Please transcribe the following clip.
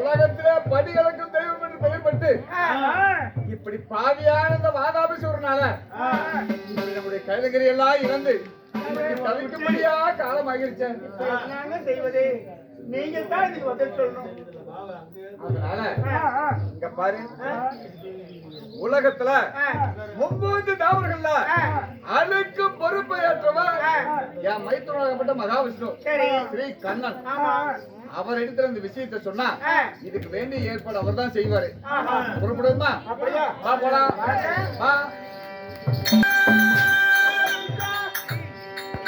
உலகத்திலே படிகளுக்கும் தெய்வம் என்று பெயர்பட்டு இப்படி பாவியான இந்த வாதாபிசூரனால நம்முடைய கைலகிரி எல்லாம் இழந்து தவிக்கும்படியா காலம் ஆகிருச்சேன். செய்வதே நீங்க தான் இதுக்கு பதில் சொல்லணும். அதனால இங்க பாரு, உலகத்துல 9 தாவர்கள்ல அதுக்கு பொறுப்பை ஏற்றவர் என் மைத்துனராகப்பட்ட மகாவிஷ்ணு ஸ்ரீ கண்ணன். அவர் எடுத்து இந்த விஷயத்தை சொன்னா இதுக்கு வேண்டிய ஏற்பாடு அவர் தான் செய்வாரு. புறப்படுமா? போலாம்.